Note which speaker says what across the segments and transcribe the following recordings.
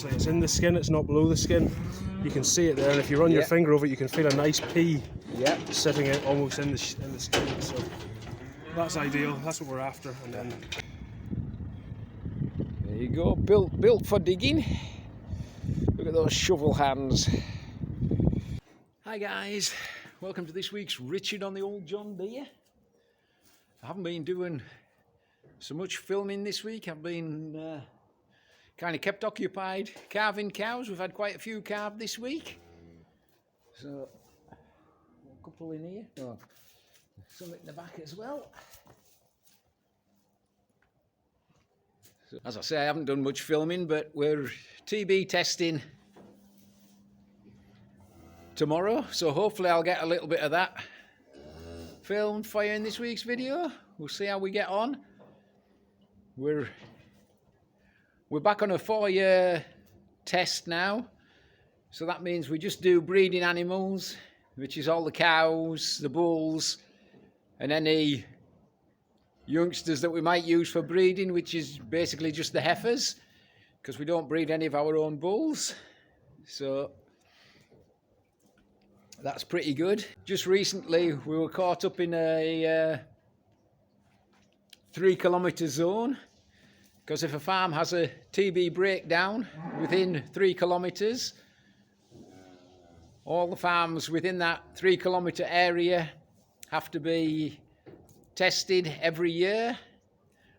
Speaker 1: actually. It's in the skin, it's not below the skin. You can see it there, and if you run your finger over it, you can feel a nice pea sitting out almost in the skin. So that's ideal. That's what we're after. And then
Speaker 2: there you go, built for digging. Look at those shovel hands. Hi guys, welcome to this week's Richard on the old John Deere. I haven't been doing so much filming this week. I've been kind of kept occupied calving cows. We've had quite a few calved this week. So, a couple in here. Oh, some in the back as well. So, as I say, I haven't done much filming, but we're TB testing tomorrow. So hopefully I'll get a little bit of that filmed for you in this week's video. We'll see how we get on. We're back on a 4-year test now, so that means we just do breeding animals, which is all the cows, the bulls, and any youngsters that we might use for breeding, which is basically just the heifers, because we don't breed any of our own bulls. So that's pretty good. Just recently we were caught up in a 3-kilometre zone, because if a farm has a TB breakdown within 3 kilometres, all the farms within that 3-kilometre area have to be tested every year,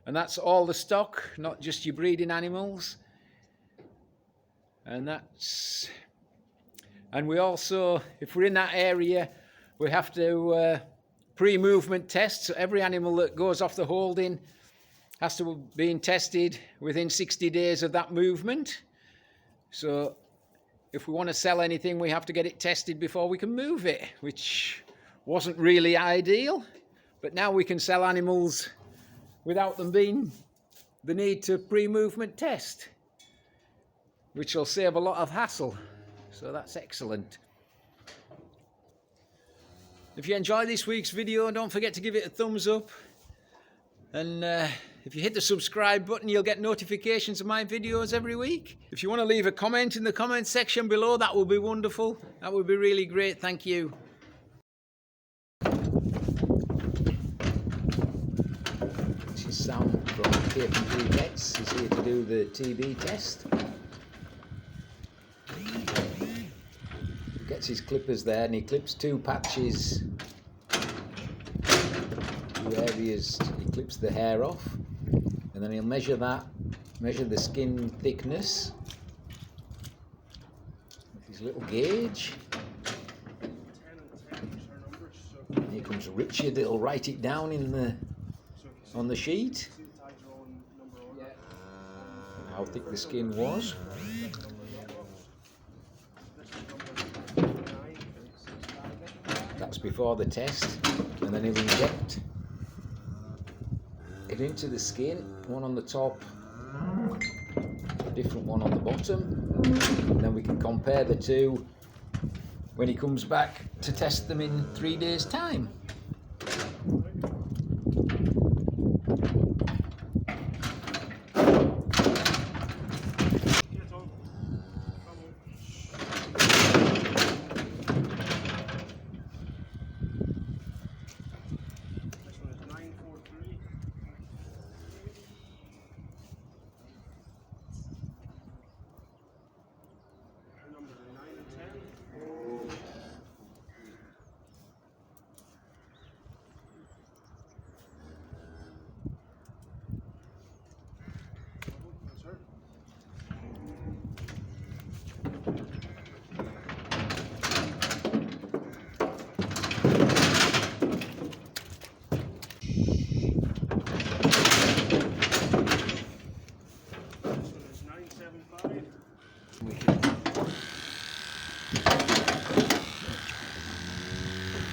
Speaker 2: and that's all the stock, not just your breeding animals. And we also, if we're in that area, we have to pre-movement test. So every animal that goes off the holding has to be tested within 60 days of that movement. So if we want to sell anything, we have to get it tested before we can move it, which wasn't really ideal. But now we can sell animals without them being the need to pre-movement test, which will save a lot of hassle. So that's excellent. If you enjoyed this week's video, don't forget to give it a thumbs up. And if you hit the subscribe button, you'll get notifications of my videos every week. If you want to leave a comment in the comment section below, that would be wonderful. That would be really great. Thank you. This is Sam from K&G Vets. He's here to do the TB test. Gets his clippers there, and he clips 2 patches, 2 areas. He clips the hair off, and then he'll measure the skin thickness with his little gauge. And here comes Richard. It'll write it down on the sheet how thick the skin was. That's before the test, and then he'll inject it into the skin, one on the top, a different one on the bottom, and then we can compare the two when he comes back to test them in 3 days' time.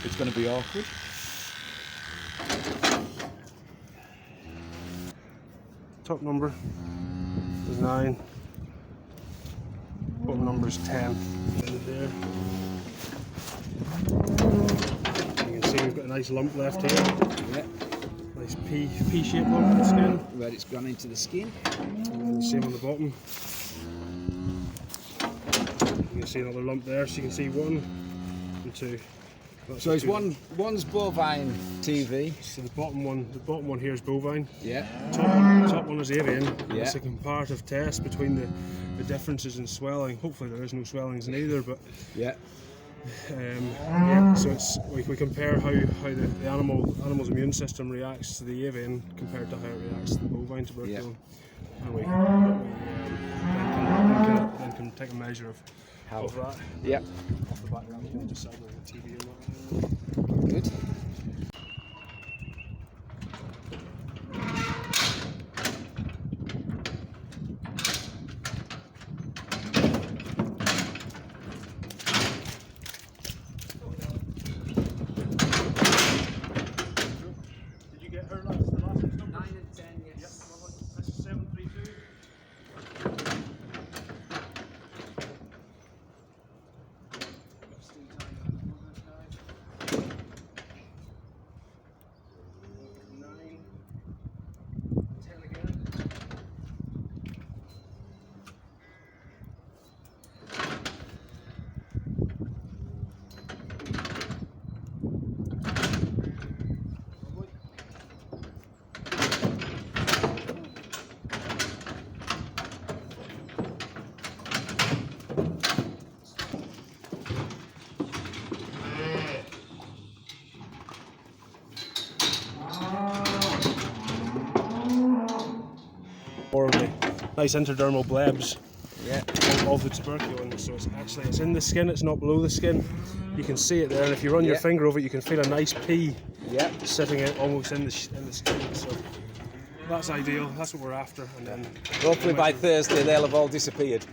Speaker 2: It's going to be awkward.
Speaker 1: Top number is 9. Bottom number is 10. There. You can see we've got a nice lump left here.
Speaker 2: Yeah.
Speaker 1: Nice pea-shaped lump in the skin.
Speaker 2: Where it's gone into the skin.
Speaker 1: And then the same on the bottom. can see another lump there, so you can see 1 and 2.
Speaker 2: So it's one's bovine TV.
Speaker 1: So the bottom one here is bovine.
Speaker 2: Yeah.
Speaker 1: Top one is avian.
Speaker 2: Yeah.
Speaker 1: It's a comparative test between the differences in swelling. Hopefully there is no swellings in either, but
Speaker 2: yeah.
Speaker 1: Yeah. So we compare how the animal's immune system reacts to the avian compared to how it reacts to the bovine tuberculin, and we then can take a measure of that.
Speaker 2: Yeah.
Speaker 1: Off the background, you can decide whether the TV or not.
Speaker 2: Good.
Speaker 1: Did you get her the last number?
Speaker 2: 9 and 10, yes.
Speaker 1: Yep, lovely. This is 732. Or the nice intradermal blebs of the tuberculin. So it's in the skin, it's not below the skin. You can see it there, and if you run your finger over it, you can feel a nice pea sitting out almost in the skin. So that's ideal. That's what we're after. And then
Speaker 2: Hopefully by Thursday they'll have all disappeared.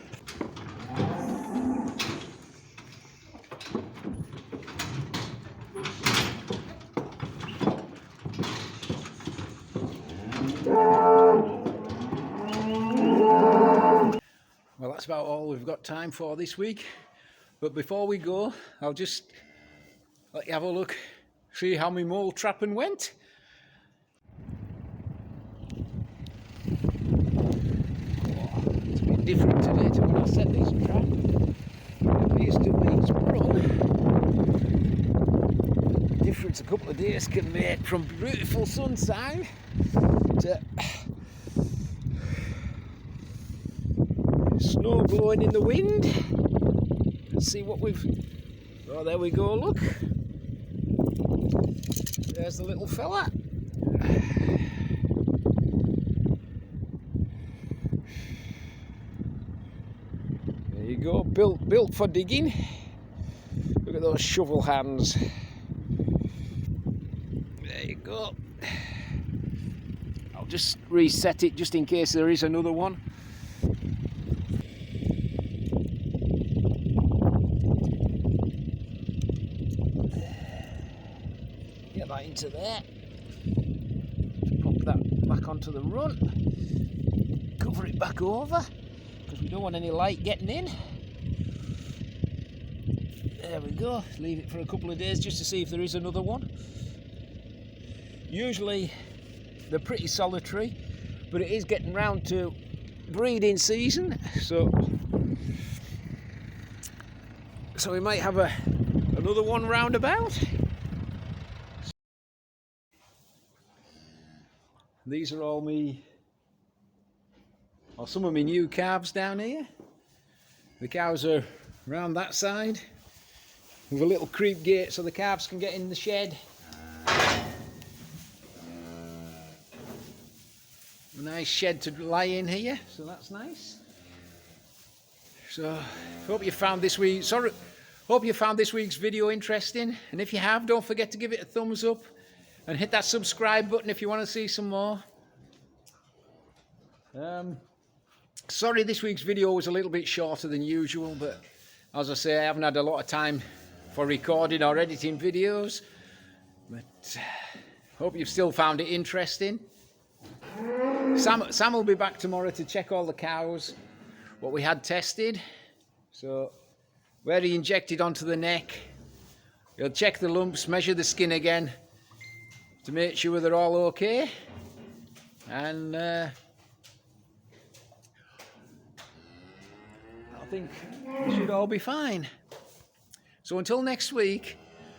Speaker 2: Well, that's about all we've got time for this week. But before we go, I'll just let you have a look, see how my mole trapping went. Oh, it's a bit different today to when I set this trap. It appears to be sprung. The difference a couple of days can make from beautiful sunshine to snow blowing in the wind. Let's see what we've... Oh, there we go, look. There's the little fella. There you go, built for digging. Look at those shovel hands. There you go. I'll just reset it just in case there is another one. Get that into there. Pop that back onto the run. Cover it back over because we don't want any light getting in. There we go. Leave it for a couple of days just to see if there is another one. Usually they're pretty solitary, but it is getting round to breeding season, so we might have another one roundabout. These are all some of my new calves down here. The cows are round that side with a little creep gate so the calves can get in the shed. A nice shed to lie in here, so that's nice. So hope you found this week's video interesting, and if you have, don't forget to give it a thumbs up and hit that subscribe button if you want to see some more. Sorry this week's video was a little bit shorter than usual, but as I say, I haven't had a lot of time for recording or editing videos, but hope you've still found it interesting. Sam will be back tomorrow to check all the cows, what we had tested. So where he injected onto the neck, he'll check the lumps, measure the skin again to make sure they're all okay, and I'll think it should all be fine. So until next week,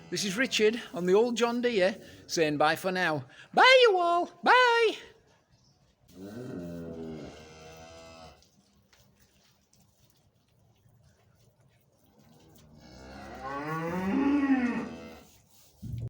Speaker 2: this is Richard on the old John Deere saying bye for now. Bye you all, bye!